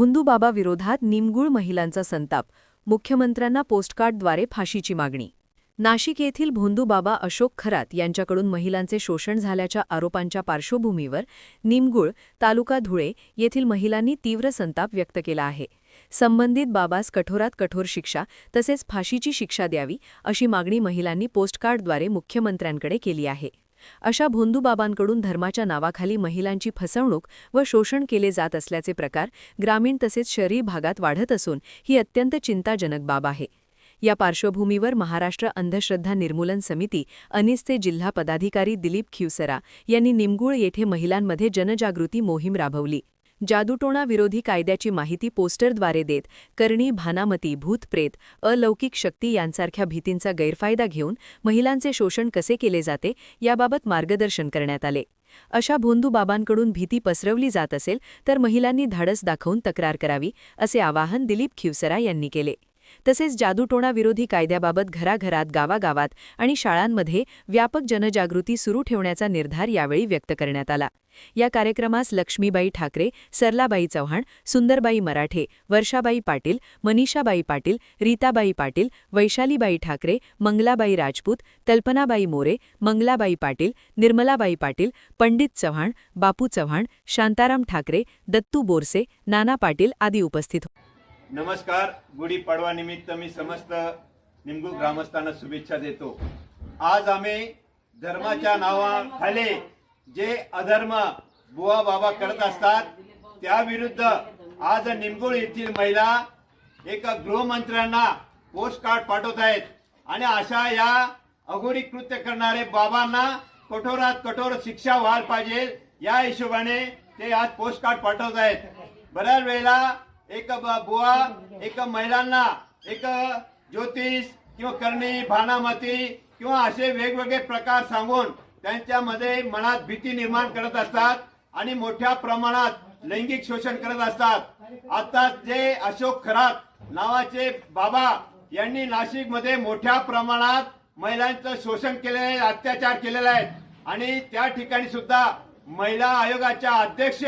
भोंदूबाबा विरोधात निमगुळ महिलांचा संताप, मुख्यमंत्र्यांना पोस्टकार्डद्वारे फाशीची मागणी. नाशिक येथील भोंदूबाबा अशोक खरात यांच्याकडून महिलांचे शोषण झाल्याच्या आरोपांच्या पार्श्वभूमीवर निमगुळ, तालुका धुळे येथील महिलांनी तीव्र संताप व्यक्त केला आहे. संबंधित बाबास कठोरात कठोर शिक्षा तसेच फाशीची शिक्षा द्यावी अशी मागणी महिलांनी पोस्टकार्डद्वारे मुख्यमंत्र्यांकडे केली आहे. अशा भोंदूबाबांकडून धर्माच्या नावाखाली महिलांची फसवणूक व शोषण केले जात असल्याचे प्रकार ग्रामीण तसेच शहरी भागात वाढत असून ही अत्यंत चिंताजनक बाब आहे. या पार्श्वभूमीवर महाराष्ट्र अंधश्रद्धा निर्मूलन समिती अनिसचे जिल्हा पदाधिकारी दिलीप खिवसरा यांनी निमगुळ येथे महिलांमध्ये जनजागृती मोहीम राबवली. जादूटोणा विरोधी कायद्याची माहिती पोस्टरद्वारे देत करणी, भानामती, भूतप्रेत, अलौकिक शक्ती यांसारख्या भीतींचा गैरफायदा घेऊन महिलांचे शोषण कसे केले जाते याबाबत मार्गदर्शन करण्यात आले. अशा भोंदूबाबांकडून भीती पसरवली जात असेल तर महिलांनी धाडस दाखवून तक्रार करावी असे आवाहन दिलीप खिवसरा यांनी केले. तसेच जादूटोणा विरोधी कायद्याबाबत घराघरात, गावागावात आणि शाळांमध्ये व्यापक जनजागृती सुरू ठेवण्याचा निर्धार यावेळी व्यक्त करण्यात आला. या कार्यक्रमास लक्ष्मीबाई ठाकरे, सरलाबाई चव्हाण, सुंदरबाई मराठे, वर्षाबाई पाटील, मनीषाबाई पाटील, रीताबाई पाटील, वैशालीबाई ठाकरे, मंगलाबाई राजपूत, कल्पनाबाई मोरे, मंगलाबाई पाटील, निर्मलाबाई पाटील, पंडित चव्हाण, बापू चव्हाण, शांताराम ठाकरे, दत्तू बोरसे, नाना पाटील आदी उपस्थित होते. नमस्कार. गुढीपाडवा निमित्त मी समस्त निमगुळ ग्रामस्थांना शुभेच्छा देतो. आज आम्ही धर्माच्या नावाखाली जे अधर्म बुवा बाबा करत असतात त्याविरुद्ध आज निमगुळ येथील महिला एक गृहमंत्र्यांना पोस्टकार्ड पाठवत आहेत आणि अशा या अघोरी कृत्य करणारे बाबांना कठोरात कठोर शिक्षा व्हायला पाहिजे या हिशोबाने ते आज पोस्टकार्ड पाठवत आहेत. बऱ्याच वेळेला एक बुवा एक महिलांना एक ज्योतिष किंवा करणी, भानामती किंवा असे वेगवेगळे प्रकार सांगून त्यांच्यामध्ये मनात भीती निर्माण करत असतात आणि मोठ्या प्रमाणात लैंगिक शोषण करत असतात. आता जे अशोक खरात नावाचे बाबा यांनी नाशिकमध्ये मोठ्या प्रमाणात महिलांचं शोषण केलेलं आहे, अत्याचार केलेला आहे आणि त्या ठिकाणी सुद्धा महिला आयोगाच्या अध्यक्ष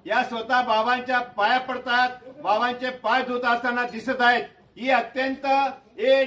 या स्वतः बाबांच्या पाया पडतात, बाबांचे पाय धुत असताना दिसत आहेत. ही अत्यंत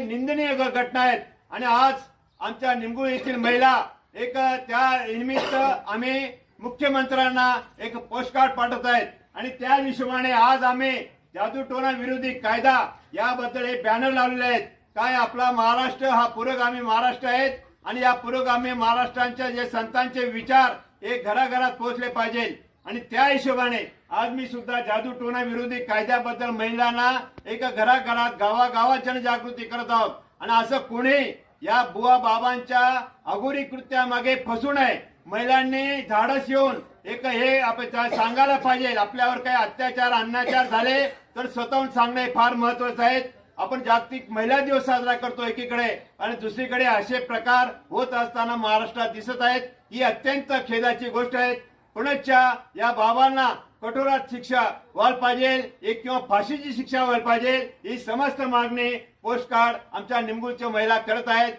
निंदनीय घटना आहेत आणि आज आमच्या निमगुळ येथील महिला एक त्या निमित्त आम्ही मुख्यमंत्र्यांना एक पोस्टकार्ड पाठवत आहेत आणि त्या हिशोबाने आज आम्ही जादूटोणा विरोधी कायदा याबद्दल हे बॅनर लावलेले आहेत. काय आपला महाराष्ट्र हा पुरोगामी महाराष्ट्र आहे आणि या पुरोगामी महाराष्ट्रांच्या जे संतांचे विचार हे घराघरात पोहोचले पाहिजे आणि त्या हिशोबाने आज मी सुद्धा जादूटोणा विरोधी कायद्याबद्दल महिलांना एक घराघरात, गावागावात जनजागृती करत आहोत आणि असं कोणी या बुवा बाबांच्या अघोरी कृत्यामागे फसू नये. महिलांनी धाडस येऊन एक हे आपण सांगायला पाहिजे. आपल्यावर काही अत्याचार, अन्याचार झाले तर स्वतःहून सांगणे फार महत्वाचं आहे. आपण जागतिक महिला दिवस साजरा करतो एकीकडे आणि दुसरीकडे असे प्रकार होत असताना महाराष्ट्रात दिसत आहेत. ही अत्यंत खेदाची गोष्ट आहे. पुणच्या या बाबांना कठोरात शिक्षा व्हायला पाहिजे, एक किंवा फाशीची शिक्षा व्हायला पाहिजे ही समस्त मागणी पोस्टकार्ड आमच्या निमगुळच्या महिला करत आहेत.